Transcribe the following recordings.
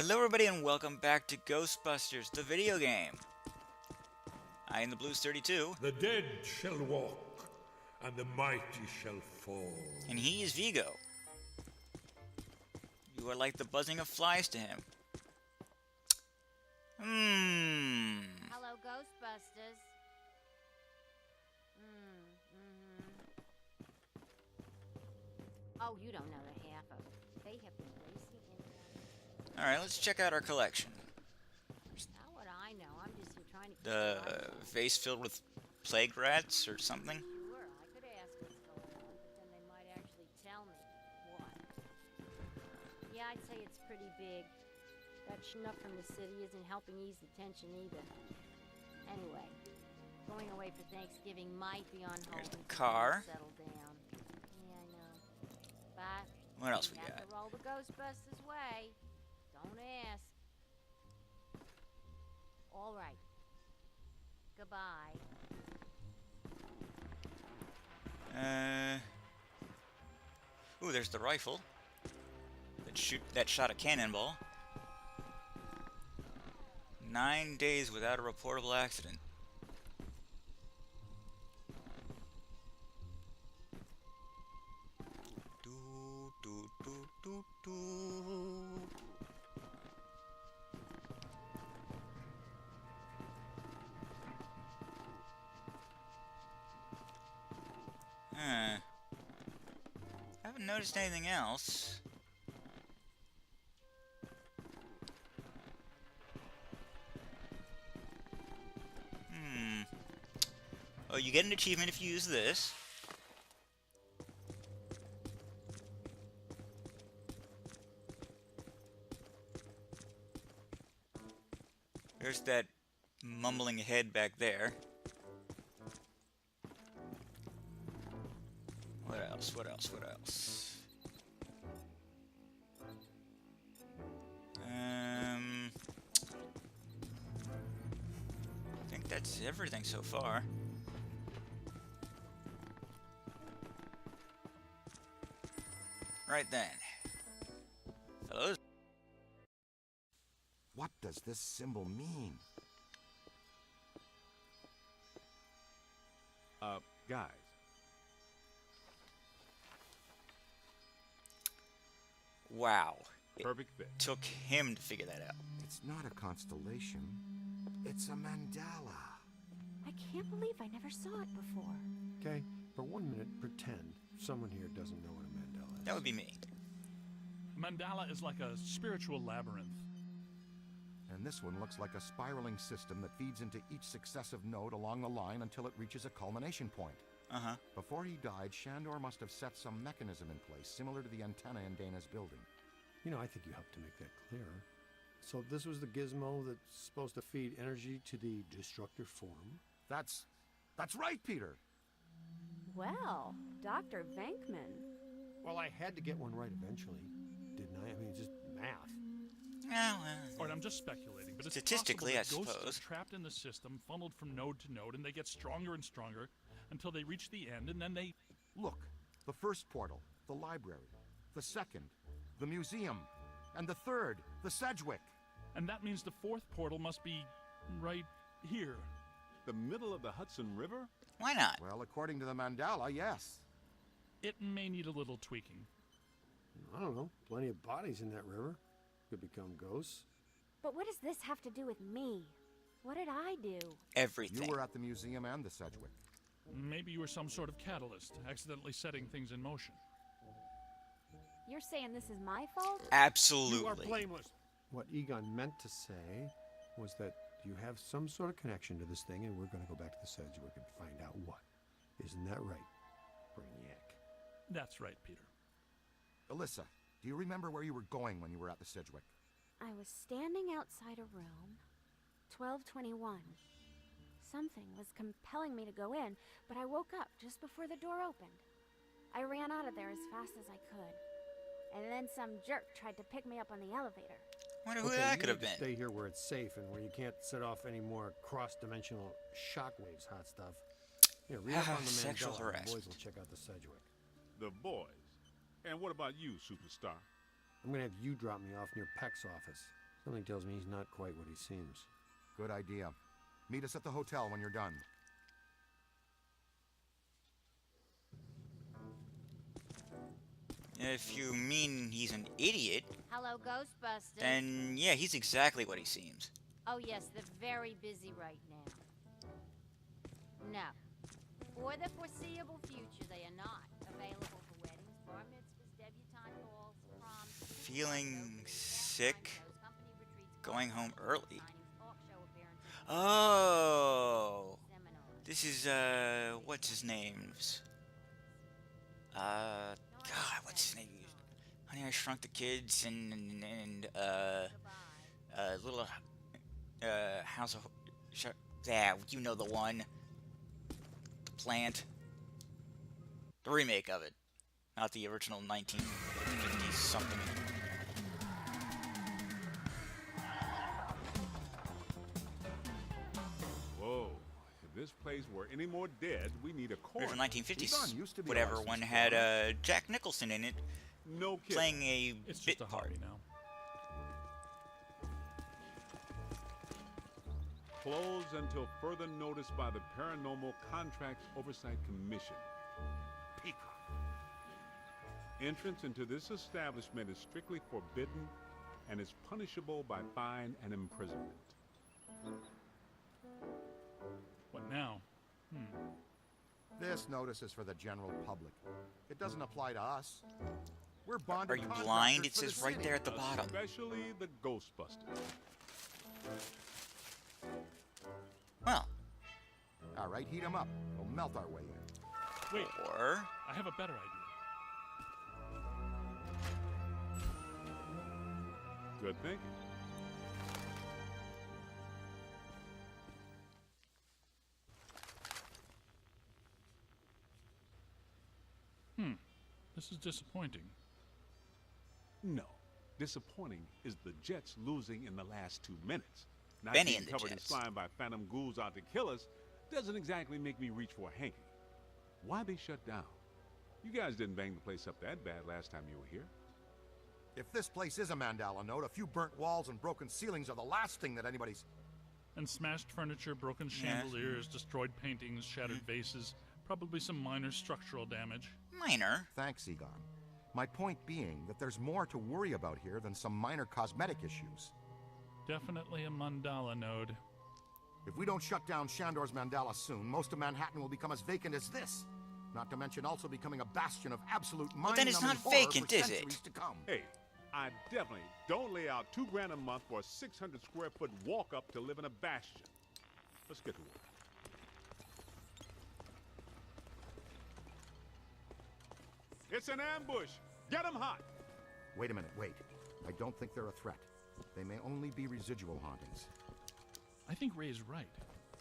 Hello everybody and welcome back to Ghostbusters, the video game. I am the Blues 32, The dead shall walk, and the mighty shall fall. and he is Vigo. You are like the buzzing of flies to him. Hello, Ghostbusters. Oh, you don't know the half of it. They have been racing in. Alright, let's check out our collection. Not what I know. I'm just here trying to keep The an eye on vase filled with plague rats or something. Sure, I could ask what's going on, but then they might actually tell me what. Yeah, I'd say it's pretty big. That schnuff from the city isn't helping ease the tension either. Anyway, going away for Thanksgiving might be on hold Here's the until car. things settle down. Yeah, I know. But What else we have got? to roll the Ghostbusters way. Don't ask. All right. Goodbye. Ooh, there's the rifle. That shot a cannonball. 9 days without a reportable accident. Do, do, do, do, do. Haven't noticed anything else. Oh, you get an achievement if you use this. There's that mumbling head back there. What else? What else? What else? I think that's everything so far. Right then. Fellows? What does this symbol mean? Guys. Wow. Perfect fit. Took him to figure that out. It's not a constellation. It's a mandala. I can't believe I never saw it before. Okay, for 1 minute, pretend someone here doesn't know what a mandala is. That would be me. Mandala is like a spiritual labyrinth. And this one looks like a spiraling system that feeds into each successive node along the line until it reaches a culmination point. Uh-huh. Before he died, Shandor must have set some mechanism in place, similar to the antenna in Dana's building. You know, I think you helped to make that clearer. So this was the gizmo that's supposed to feed energy to the destructor form? That's right, Peter! Well, Dr. Venkman. Well, I had to get one right eventually, didn't I? I mean, it's just math. Yeah, well, All right, I'm just speculating, but it's Statistically, possible I that ghosts suppose. are trapped in the system, funneled from node to node, and they get stronger and stronger until they reach the end, and then they... Look, the first portal, the library. The second, the museum. And the third, the Sedgwick. And that means the fourth portal must be right here. The middle of the Hudson River? Why not? Well, according to the mandala, yes. It may need a little tweaking. I don't know. Plenty of bodies in that river. Could become ghosts. But what does this have to do with me? What did I do? Everything. You were at the museum and the Sedgwick. Maybe you were some sort of catalyst, accidentally setting things in motion. You're saying this is my fault? Absolutely. You are blameless. What Egon meant to say was that you have some sort of connection to this thing, and we're going to go back to the Sedgwick and find out what. Isn't that right, Brainiac? That's right, Peter. Alyssa, do you remember where you were going when you were at the Sedgwick? I was standing outside a room, 1221. Something was compelling me to go in, but I woke up just before the door opened. I ran out of there as fast as I could. And then some jerk tried to pick me up on the elevator. Wonder who Okay, that you could have need to been. Stay here where it's safe and where you can't set off any more cross-dimensional shockwaves, hot stuff. Here, read up on the Sexual Mandela. and the harassment. boys will check out the Sedgwick. The boys. And what about you, superstar? I'm gonna have you drop me off near Peck's office. Something tells me he's not quite what he seems. Good idea. Meet us at the hotel when you're done. If you mean he's an idiot, Hello, Ghostbusters. then yeah, he's exactly what he seems. Oh, yes, they're very busy right now. No. For the foreseeable future, they are not available for weddings, bar mitzvahs, debutante balls, proms, Feeling sick, company retreats, going home early. signings, talk show appearances, Oh, seminars. this is what's his name's? God, what's his name? Honey, I Shrunk the Kids and little House of yeah, you know the one, the plant, the remake of it, not the original 1950s something. Whoa. If this place were any more dead, we need a Original coroner. 1950s, Egon used to be a whatever licensed one had coroner. Jack Nicholson in it, No kidding. playing a It's bit just a part. hobby now. Closed until further notice by the Paranormal Contracts Oversight Commission. Peacock. Entrance into this establishment is strictly forbidden and is punishable by fine and imprisonment. What now? This notice is for the general public. It doesn't apply to us. We're bonded Are you contractors blind? It for the says right city. there at the bottom. Especially the Ghostbusters. Well, All right, heat 'em up. We'll melt our way in. Wait, or I have a better idea. Good thinking. This is disappointing. No. Disappointing is the Jets losing in the last 2 minutes. Not Benny being and the covered Jets. in slime by phantom ghouls out to kill us doesn't exactly make me reach for a hanky. Why they shut down? You guys didn't bang the place up that bad last time you were here. If this place is a Mandala note, a few burnt walls and broken ceilings are the last thing that anybody's... And smashed furniture, broken Yeah. chandeliers, destroyed paintings, shattered vases, probably some minor structural damage. minor. Thanks, Egon. My point being that there's more to worry about here than some minor cosmetic issues. Definitely a mandala node. If we don't shut down Shandor's Mandala soon, most of Manhattan will become as vacant as this. Not to mention also becoming a bastion of absolute mind-numbing then it's not horror vacant, for is it? centuries to come. Hey, I definitely don't lay out $2,000 a month for a 600 square foot walk up to live in a bastion. Let's get to work. It's an ambush. Get 'em hot. Wait a minute, wait. I don't think they're a threat. They may only be residual hauntings. I think Ray's right.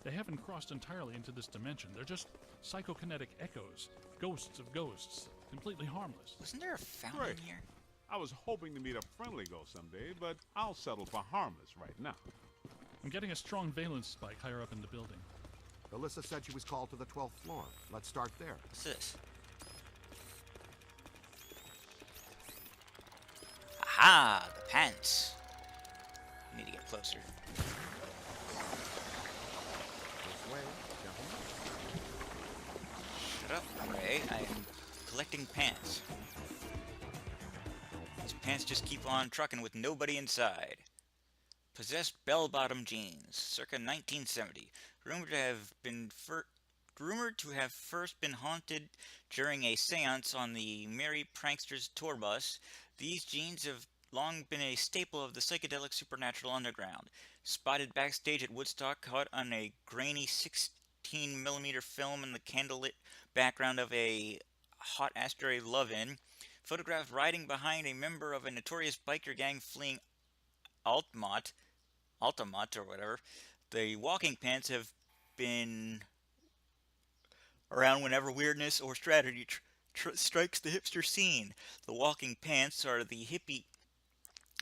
They haven't crossed entirely into this dimension. They're just psychokinetic echoes, ghosts of ghosts, completely harmless. Wasn't there a fountain Great. here? I was hoping to meet a friendly ghost someday, but I'll settle for harmless right now. I'm getting a strong valence spike higher up in the building. Alyssa said she was called to the 12th floor. Let's start there. What's this? Aha! The pants. Need to get closer. This way, gentlemen. Shut up, Ray. I am collecting pants. These pants just keep on trucking with nobody inside. Possessed bell-bottom jeans, circa 1970. Rumored to have first been haunted during a seance on the Merry Pranksters tour bus. These jeans have long been a staple of the psychedelic supernatural underground. Spotted backstage at Woodstock, caught on a grainy 16mm film in the candlelit background of a hot asteroid love-in. Photographed riding behind a member of a notorious biker gang fleeing Altamont or whatever. The walking pants have been around whenever weirdness or strategy strikes the hipster scene. The walking pants are the hippie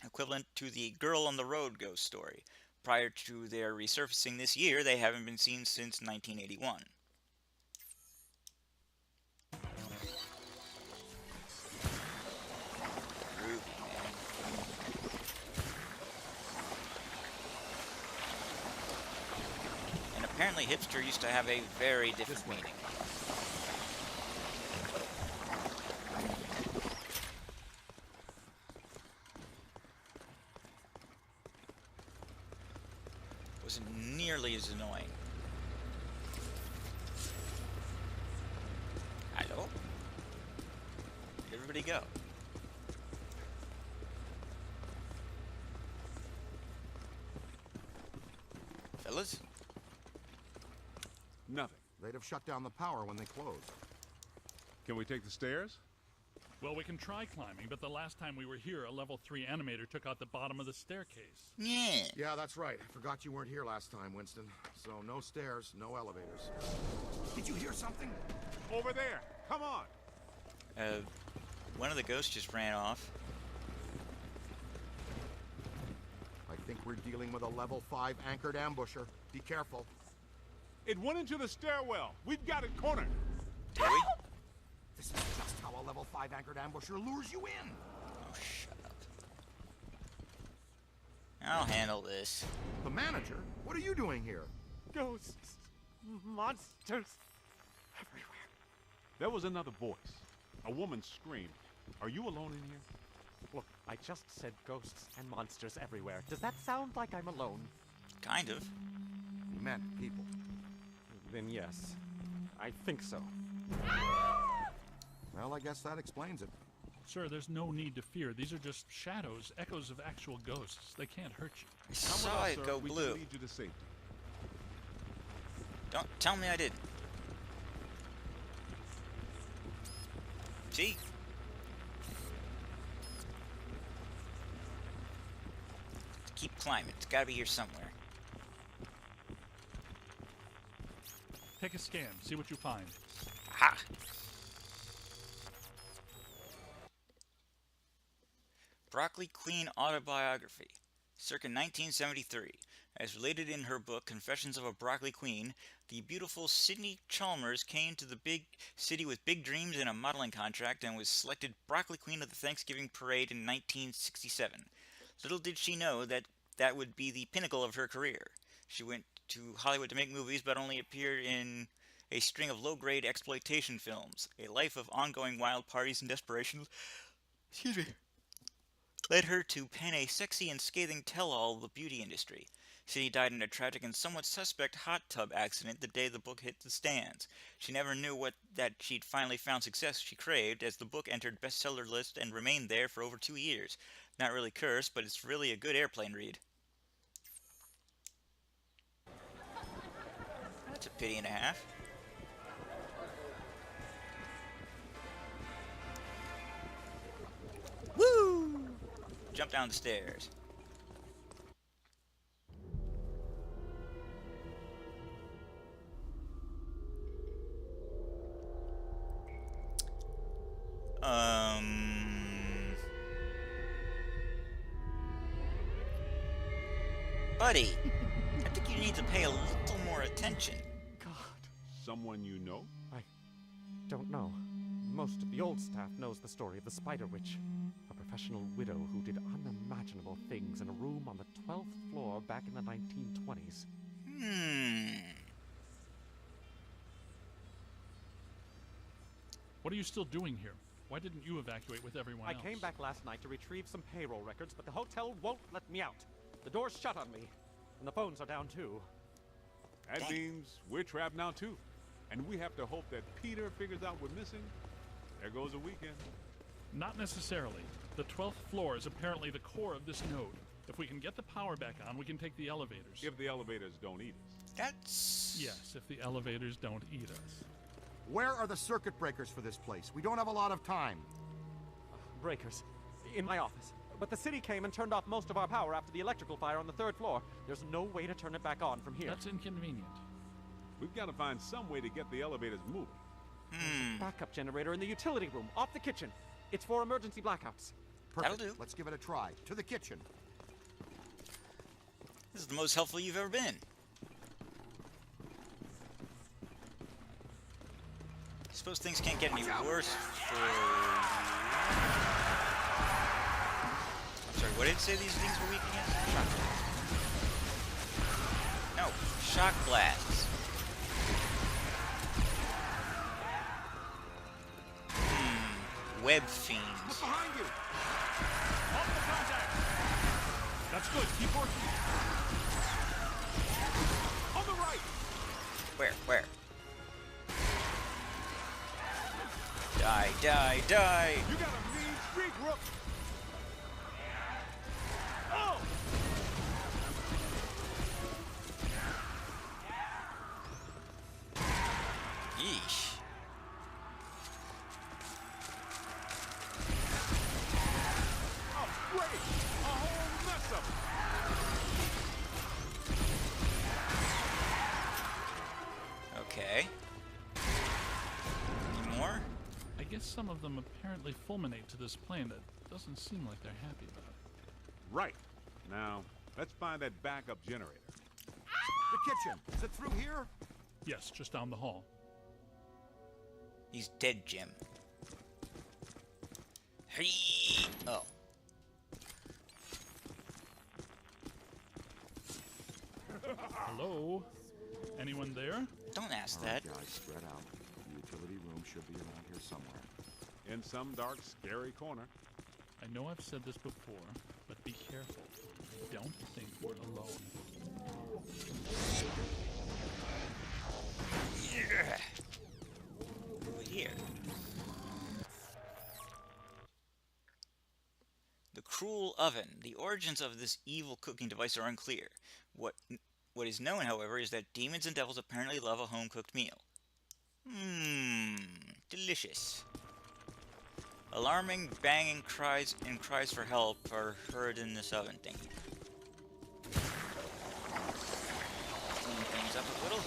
equivalent to the Girl on the Road ghost story. Prior to their resurfacing this year, they haven't been seen since 1981. Groovy, man. Apparently hipster used to have a very different meaning. Wasn't nearly as annoying. Hello? Where'd everybody go? Fellas? Nothing. They'd have shut down the power when they closed. Can we take the stairs? Well, we can try climbing, but the last time we were here, a level 3 animator took out the bottom of the staircase. Yeah. Yeah, that's right. I forgot you weren't here last time, Winston. So no stairs, no elevators. Did you hear something? Over there. Come on. One of the ghosts just ran off. I think we're dealing with a level 5 anchored ambusher. Be careful. It went into the stairwell. We've got it cornered. Did we? This is just how a level 5 anchored ambusher lures you in. Oh, shut up. I'll handle this. The manager? What are you doing here? Ghosts, monsters, everywhere. There was another voice. A woman screamed. Are you alone in here? Look, I just said ghosts and monsters everywhere. Does that sound like I'm alone? Kind of. He meant people. Then yes, I think so. Well, I guess that explains it. Sir, there's no need to fear. These are just shadows, echoes of actual ghosts. They can't hurt you. I Come with saw us, it sir. go We blue. can lead you to safety. Don't tell me I didn't. See? Keep climbing. It's gotta be here somewhere. Take a scan, see what you find. Ha! Broccoli Queen Autobiography, circa 1973. As related in her book Confessions of a Broccoli Queen, the beautiful Sydney Chalmers came to the big city with big dreams and a modeling contract and was selected Broccoli Queen of the Thanksgiving Parade in 1967. Little did she know that that would be the pinnacle of her career. She went to Hollywood to make movies, but only appeared in a string of low-grade exploitation films. A life of ongoing wild parties and desperation, excuse me, led her to pen a sexy and scathing tell-all of the beauty industry. Sydney died in a tragic and somewhat suspect hot tub accident the day the book hit the stands. She never knew that she'd finally found success she craved, as the book entered bestseller list and remained there for over 2 years. Not really cursed, but it's really a good airplane read. That's a pity and a half. Woo! Jump down the stairs. Buddy, I think you need to pay a little more attention. God, Someone you know? I don't know. Most of the old staff knows the story of the Spider Witch, a professional widow who did unimaginable things in a room on the 12th floor back in the 1920s. What are you still doing here? Why didn't you evacuate with everyone I else? came back last night to retrieve some payroll records, but the hotel won't let me out. The door's shut on me, and the phones are down too. That means we're trapped now too. And we have to hope that Peter figures out we're missing. There goes a weekend. Not necessarily. The 12th floor is apparently the core of this node. If we can get the power back on, we can take the elevators. If the elevators don't eat us. That's... Yes, if the elevators don't eat us. Where are the circuit breakers for this place? We don't have a lot of time. Breakers. In my office. But the city came and turned off most of our power after the electrical fire on the 3rd floor. There's no way to turn it back on from here. That's inconvenient. We've got to find some way to get the elevators moving. Backup generator in the utility room, off the kitchen. It's for emergency blackouts. Perfect. That'll do. Let's give it a try. To the kitchen. This is the most helpful you've ever been. I suppose things can't get any worse for you. I'm sorry, what did it say these things were weak against? Shock blasts. No, shock blasts. web fiends. Look behind you! Multiple contact! That's good. Keep working. On the right! Where? Die, die, die! You got a mean streak, Rook! Oh! Yeesh. A break! A whole mess up! Okay. Any more? I guess some of them apparently fulminate to this plane. That doesn't seem like they're happy about it. Right. Now, let's find that backup generator. The kitchen. Is it through here? Yes, just down the hall. He's dead, Jim. Hey! Oh. Hello? Anyone there? Don't ask All right, that. guys, spread out. The utility room should be around here somewhere. In some dark, scary corner. I know I've said this before, but be careful. Don't think we're alone. Yeah. Over here. The cruel oven. The origins of this evil cooking device are unclear. What is known, however, is that demons and devils apparently love a home-cooked meal. Delicious. Alarming banging cries and cries for help are heard in this oven thingy. Clean things up a little.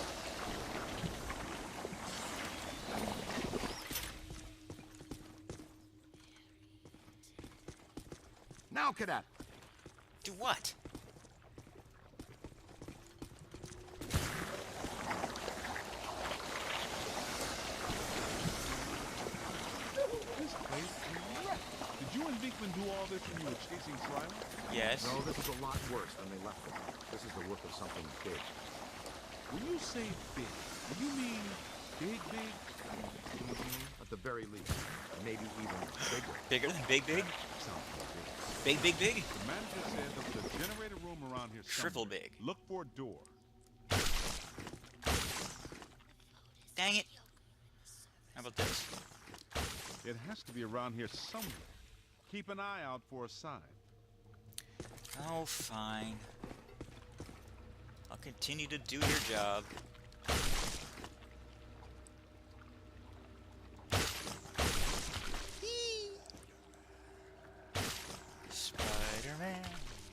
Now, Cadet! Do what? This place is wrecked. Did you and Beekman do all this when you were chasing Slimer? Yes. No, this is a lot worse than they left it. This is the work of something big. When you say big, do you mean big, big? At the very least. Maybe even bigger. Bigger than Big Big? Something big. Big Big Big? The manager said there was a generator room around here Shrivel somewhere. big. Look for a door. Dang it. How about this? It has to be around here somewhere. Keep an eye out for a sign. Oh, fine. I'll continue to do your job. Spider-Man,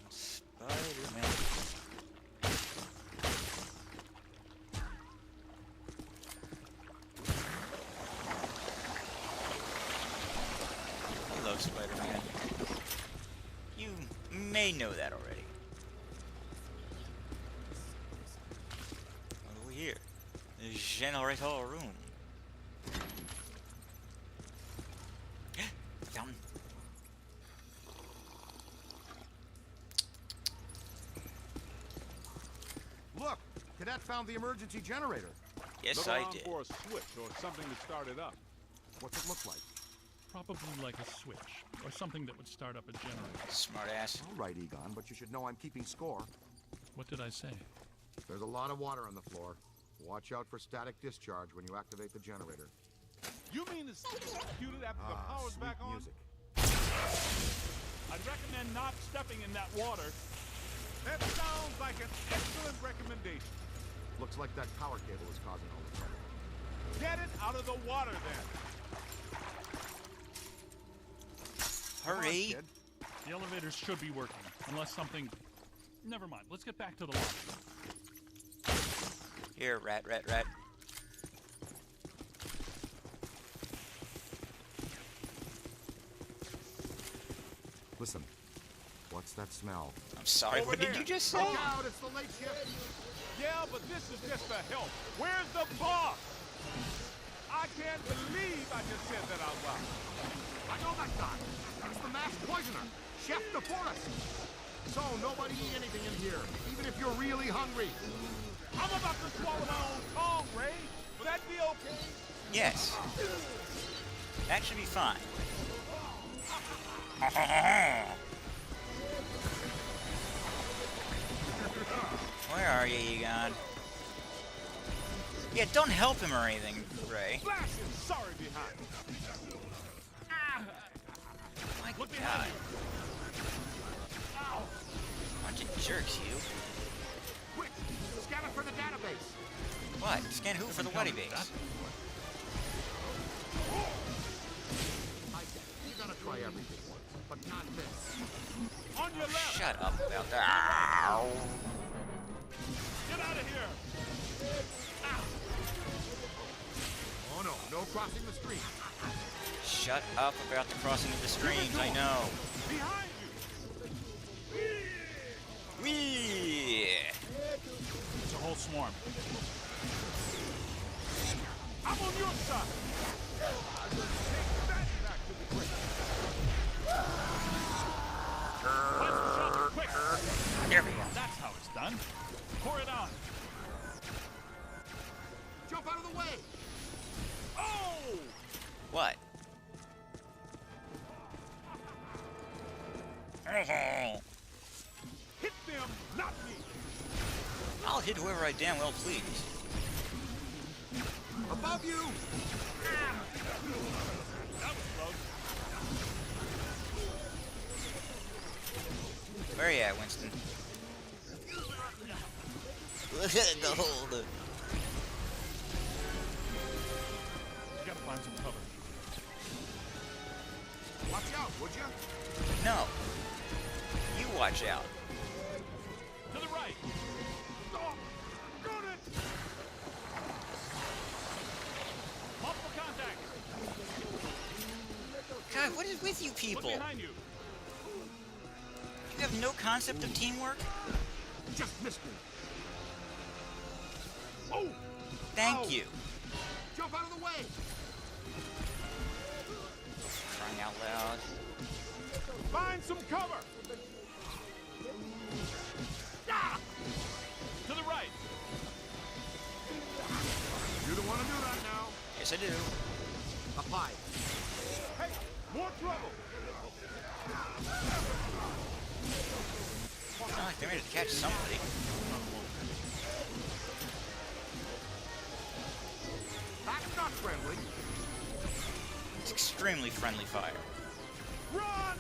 Spider-Man. I love Spider-Man. You may know that already. What do we hear? The generator room. Fountain. Look! Cadet found the emergency generator. Yes, Look I around did. for a switch or something to start it up. What's it look like? Probably like a switch, or something that would start up a generator. Smart ass. All right, Egon, but you should know I'm keeping score. What did I say? There's a lot of water on the floor. Watch out for static discharge when you activate the generator. You mean it's executed after the power's sweet back on? music. I'd recommend not stepping in that water. That sounds like an excellent recommendation. Looks like that power cable is causing all the trouble. Get it out of the water then. Come on, Hurry. kid. The elevators should be working, unless something... Never mind, let's get back to the lobby. Here, rat, rat, rat. Listen, what's that smell? I'm sorry, Over what did there. you just say? Look out, it's the late shift! Yeah, but this is just a help. Where's the boss? I can't believe I just said that out loud. I know that guy! He's the masked poisoner! Chef DeForest! So, nobody eat anything in here, even if you're really hungry. I'm about to swallow my own tongue, Ray. Will that be okay? Yes. That should be fine. Where are you, Egon? Yeah, don't help him or anything, Ray. Flashing! Sorry behind. My Look God. behind you. Bunch of jerks, you. Quick! Scan it for the database! What? Scan who for the Weddy base? I get it. You gotta try everything once, but not this. On your left! Shut up about that. Ow. Get out of here! Oh no, no crossing the stream. Shut up about the crossing of the streams, I know. Behind you! Whee! It's a whole swarm. I'm on your side! Take that back to the grave. Find some shelter, quick! There we go. That's how it's done. Pour it on. Jump out of the way! Oh! What? Hit them, not me! I'll hit whoever I damn well please. Above you! That was close. Where you at, Winston? Look at the hole. You gotta find some cover. Watch out, would you? No. You watch out. To the right! Oh, got it! Multiple contact! God, what is with you Look people? behind you! You have no concept of teamwork? Just missed me. Oh! Thank you. Jump out of the way! Crying out loud. Find some cover! Ah! To the right! You don't want to do that now. Yes, I do. Up high. Hey, more trouble! It's not like they're ready to catch somebody. That's not friendly. It's extremely friendly fire. Run!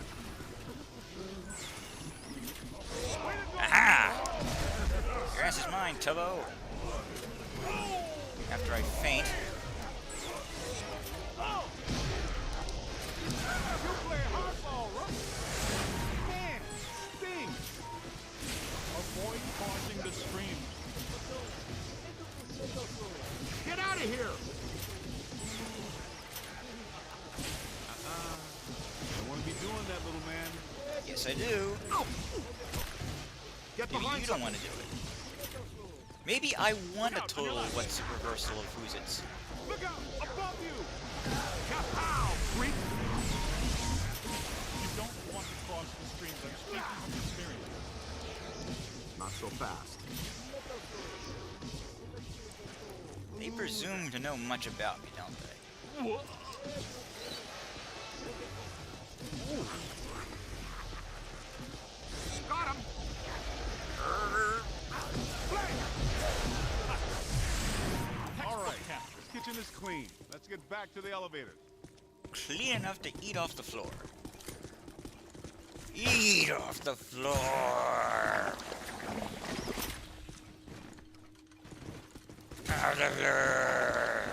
Way to go! Aha! Your ass is mine, Tubbo. After I faint. Oh! You play hardball, right? Man, sting! Avoid crossing the stream. Get out of here! Don't want to be doing that, little man. Yes, I do. Get Maybe behind you don't something. want to do it. Maybe I want a total what's reversal of who's it's. Look out! Above you! Kapow, freak! You don't want to cross the streams. I'm speaking from experience. Not so fast. They presume to know much about me, don't they? Got him! All right, kitchen is clean. Let's get back to the elevator. Clean enough to eat off the floor. Eat off the floor! Out of there!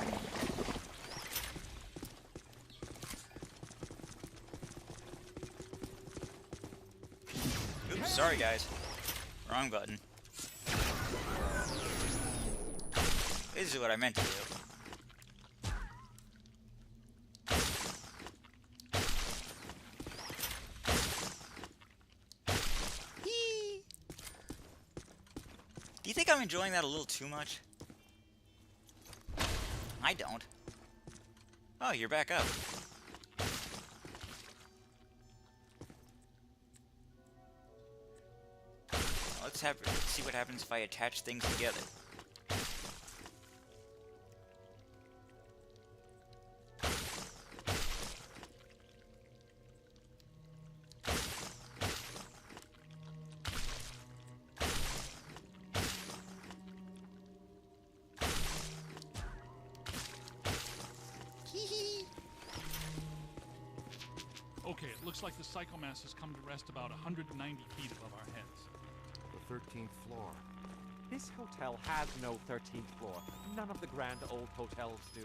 Oops, sorry guys. Wrong button. This is what I meant to do. Yee. Do you think I'm enjoying that a little too much? I don't. Oh, you're back up. Let's see what happens if I attach things together. Okay, it looks like the psychomass has come to rest about 190 feet above our heads. The 13th floor. This hotel has no 13th floor. None of the grand old hotels do.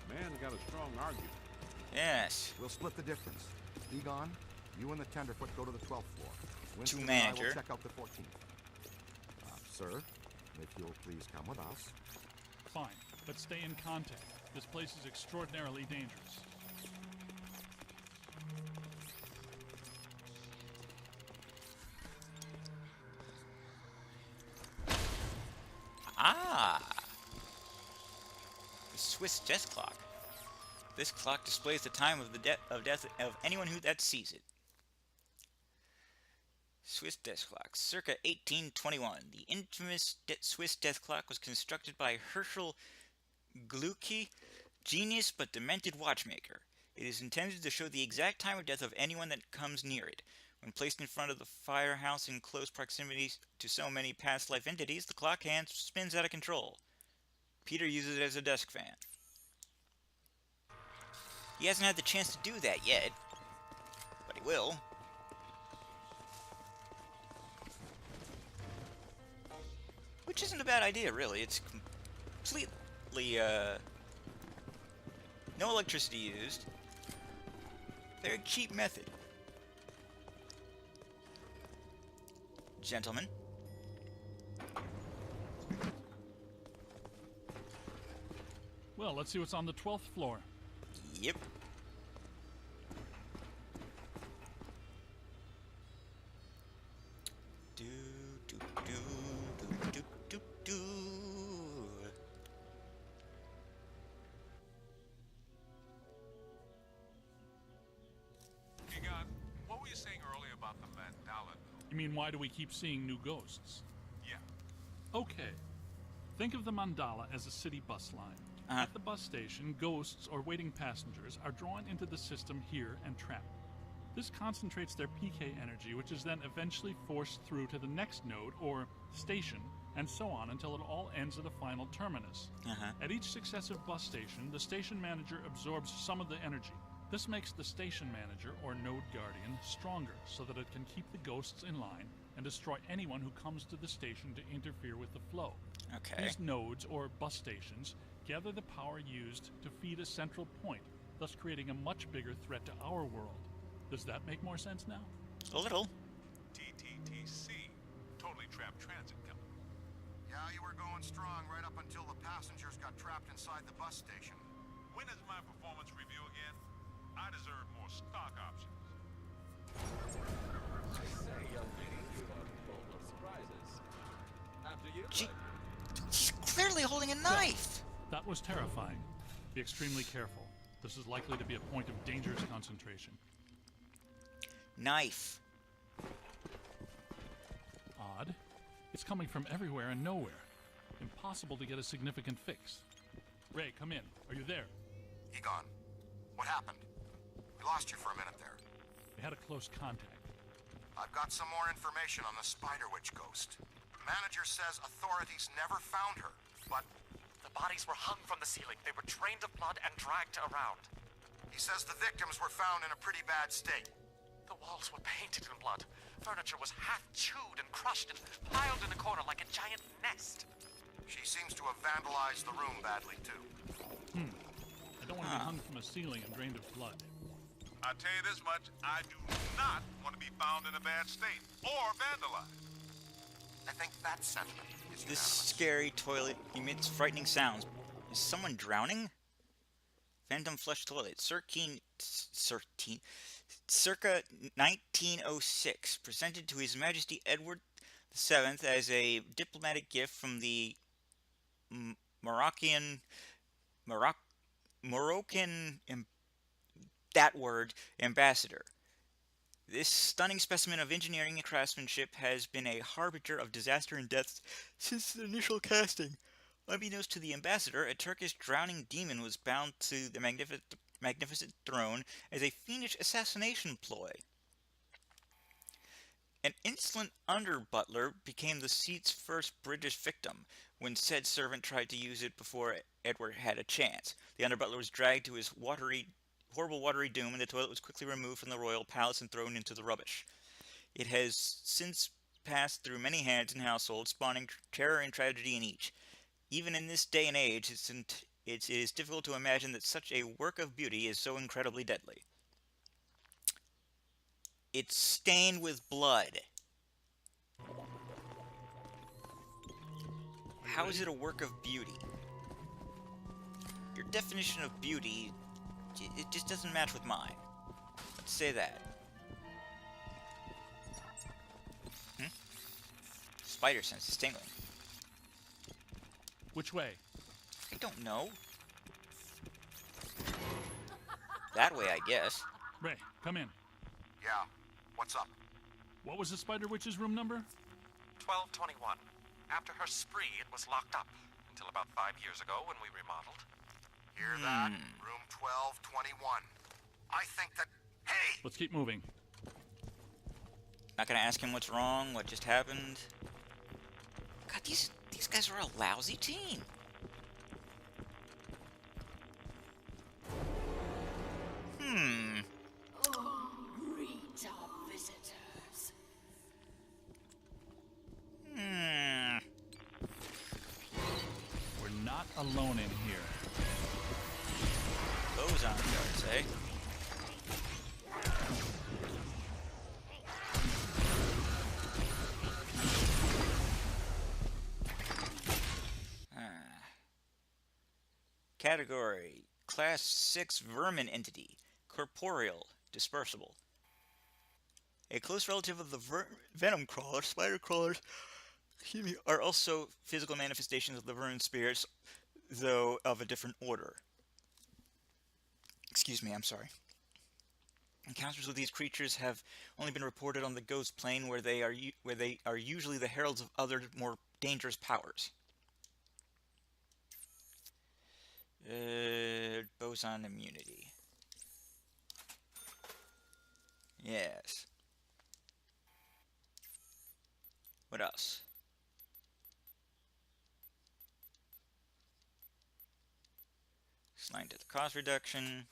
Man's got a strong argument. Yes. We'll split the difference. Egon, you and the tenderfoot go to the 12th floor. Winston and I manager. will check out the 14th. Sir, if you'll please come with us. Fine, but stay in contact. This place is extraordinarily dangerous. Ah! The Swiss death clock. This clock displays the time of the death of anyone that sees it. Swiss death clock, circa 1821. The infamous Swiss death clock was constructed by Herschel Glucki, genius but demented watchmaker. It is intended to show the exact time of death of anyone that comes near it. When placed in front of the firehouse in close proximity to so many past life entities, the clock hand spins out of control. Peter uses it as a desk fan. He hasn't had the chance to do that yet, but he will. Which isn't a bad idea, really. It's completely, no electricity used. Very cheap method. Gentlemen. Well, let's see what's on the 12th floor. Yep. Do do do do do do do. Egon, what were you saying earlier about the mandala? You mean, why do we keep seeing new ghosts? Yeah. Okay. Think of the mandala as a city bus line. At the bus station, ghosts or waiting passengers are drawn into the system here and trapped. This concentrates their PK energy, which is then eventually forced through to the next node or station, and so on until it all ends at a final terminus. At each successive bus station, the station manager absorbs some of the energy. This makes the station manager or node guardian stronger so that it can keep the ghosts in line and destroy anyone who comes to the station to interfere with the flow. Okay. These nodes or bus stations gather the power used to feed a central point, thus creating a much bigger threat to our world. Does that make more sense now? A little. TTTC, Totally Trapped Transit Company. Yeah, you were going strong right up until the passengers got trapped inside the bus station. When is my performance review again? I deserve more stock options. She's clearly holding a knife. That was terrifying. Be extremely careful. This is likely to be a point of dangerous concentration. Knife. Odd. It's coming from everywhere and nowhere. Impossible to get a significant fix. Ray, come in. Are you there? Egon, what happened? We lost you for a minute there. We had a close contact. I've got some more information on the Spider Witch ghost. Manager says authorities never found her, but The bodies were hung from the ceiling. They were drained of blood and dragged around. he says the victims were found in a pretty bad state. The walls were painted in blood. Furniture was half chewed and crushed and piled in a corner like a giant nest. She seems to have vandalized the room badly, too. I don't want to be hung from a ceiling and drained of blood. I'll tell you this much, I do not want to be found in a bad state or vandalized. I think that sentiment is This unanimous. scary toilet emits frightening sounds. Is someone drowning? Phantom Flush Toilet, circa 1906, presented to His Majesty Edward VII as a diplomatic gift from the Moroccan ambassador. This stunning specimen of engineering and craftsmanship has been a harbinger of disaster and death since the initial casting. Unbeknownst to the ambassador, a Turkish drowning demon was bound to the magnificent throne as a fiendish assassination ploy. An insolent under-butler became the seat's first British victim when said servant tried to use it before Edward had a chance. The under-butler was dragged to his horrible watery doom, and the toilet was quickly removed from the royal palace and thrown into the rubbish. It has since passed through many hands and households, spawning terror and tragedy in each. Even in this day and age, it is difficult to imagine that such a work of beauty is so incredibly deadly. It's stained with blood. How is it a work of beauty? Your definition of beauty, it just doesn't match with mine. Let's say that. Spider sense is tingling. Which way? I don't know. That way, I guess. Ray, come in. Yeah, what's up? What was the Spider Witch's room number? 1221. After her spree, it was locked up until about 5 years ago when we remodeled. Hear that? Room 1221. I think that... Hey! Let's keep moving. Not gonna ask him what's wrong, what just happened. God, these guys are a lousy team. Greet our visitors. We're not alone in here. Boson guards, eh? Category: Class 6 Vermin Entity. Corporeal. Dispersible. A close relative of the venom crawler, spider crawlers are also physical manifestations of the vermin spirits, though of a different order. Excuse me, I'm sorry. Encounters with these creatures have only been reported on the ghost plane, where they are usually the heralds of other more dangerous powers. Boson immunity. Yes. What else? Slime to the cost reduction.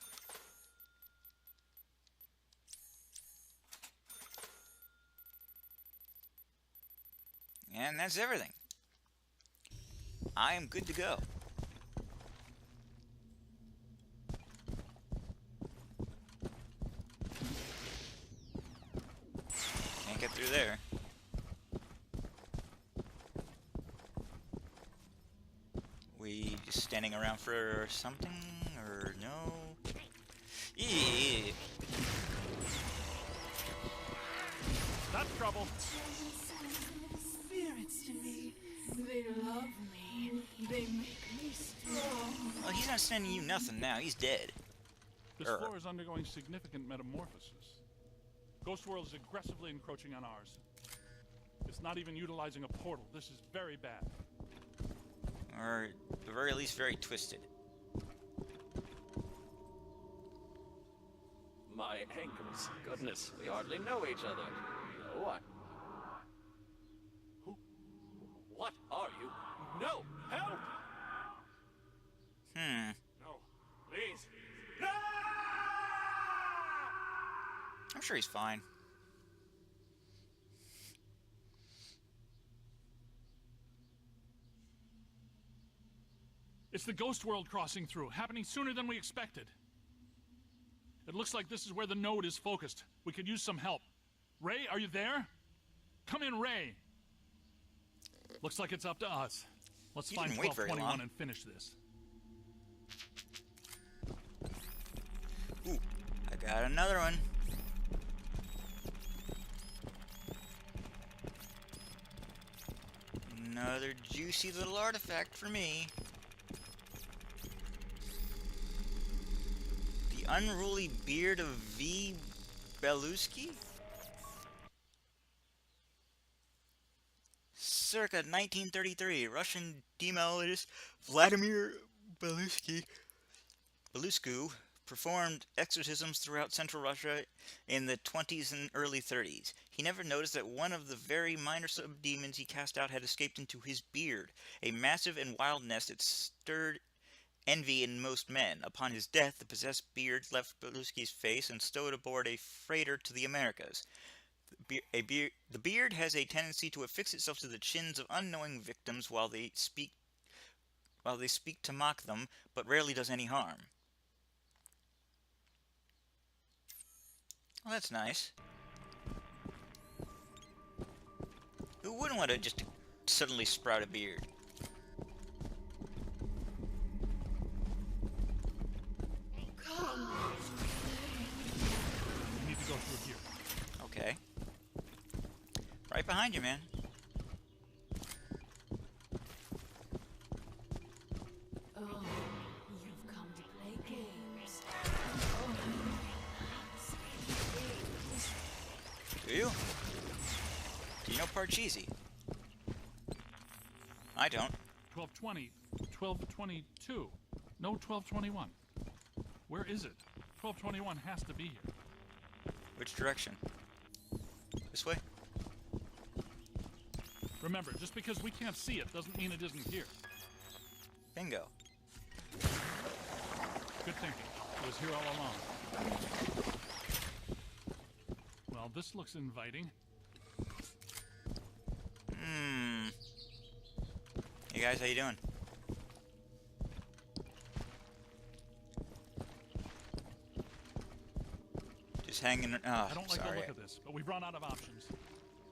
And that's everything. I am good to go. Can't get through there. We just standing around for something, or no? Yeah. That's trouble. Spirits to me. They love me. They make me strong. Well, he's not sending you nothing now. He's dead. This floor is undergoing significant metamorphosis. Ghost World is aggressively encroaching on ours. It's not even utilizing a portal. This is very bad. Or at the very least, very twisted. My ankles. Goodness, we hardly know each other. No, What are you? No! Help! No, please. No! I'm sure he's fine. It's the Ghost World crossing through, happening sooner than we expected. It looks like this is where the node is focused. We could use some help. Ray, are you there? Come in, Ray. Looks like it's up to us. Let's You find didn't wait very 1221 long. and finish this. Ooh, I got another one. Another juicy little artifact for me. The unruly beard of V. Belusky? Circa 1933, Russian demologist Vladimir Beluscu performed exorcisms throughout Central Russia in the 20s and early 30s. He never noticed that one of the very minor subdemons he cast out had escaped into his beard, a massive and wild nest that stirred envy in most men. Upon his death, the possessed beard left Belusky's face and stowed aboard a freighter to the Americas. The beard has a tendency to affix itself to the chins of unknowing victims while they speak to mock them, but rarely does any harm. Well, that's nice. Who wouldn't want to just suddenly sprout a beard? Come. We need to go through here. Okay. Right behind you, man. Oh, you've come to play games. Do you? Do you know Parcheesi? I don't. 1220, 1222. No 1221. Where is it? 1221 has to be here. Which direction? This way? Remember, just because we can't see it doesn't mean it isn't here. Bingo. Good thinking. It was here all along. Well, this looks inviting. Hey guys, how you doing? Just hanging. Oh, I don't like sorry. the look of this, but we've run out of options.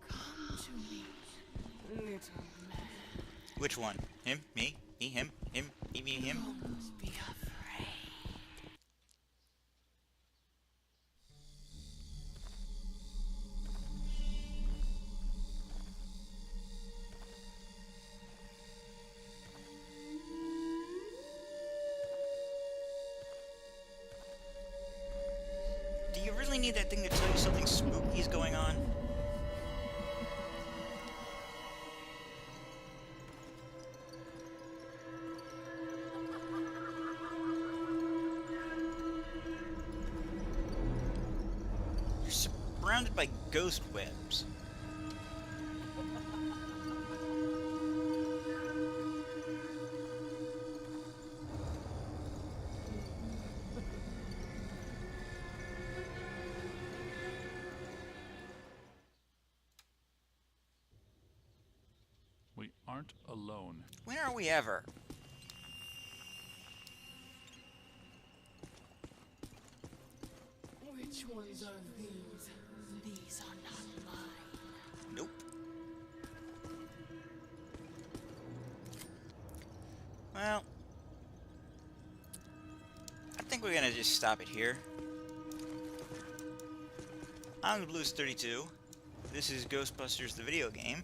Come to me, little man. Which one? Him? Me? Me? Him? Him? Me? Him? Don't be afraid. Do you really need that thing to tell you something spooky is going on? You're surrounded by ghost webs. We aren't alone. When are we ever? Which ones are these? These are not mine. Nope. Well, I think we're gonna just stop it here. I'm the Blues 32. This is Ghostbusters the video game.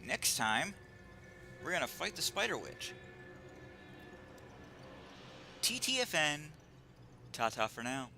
Next time, we're gonna fight the Spider Witch. TTFN. Ta-ta for now.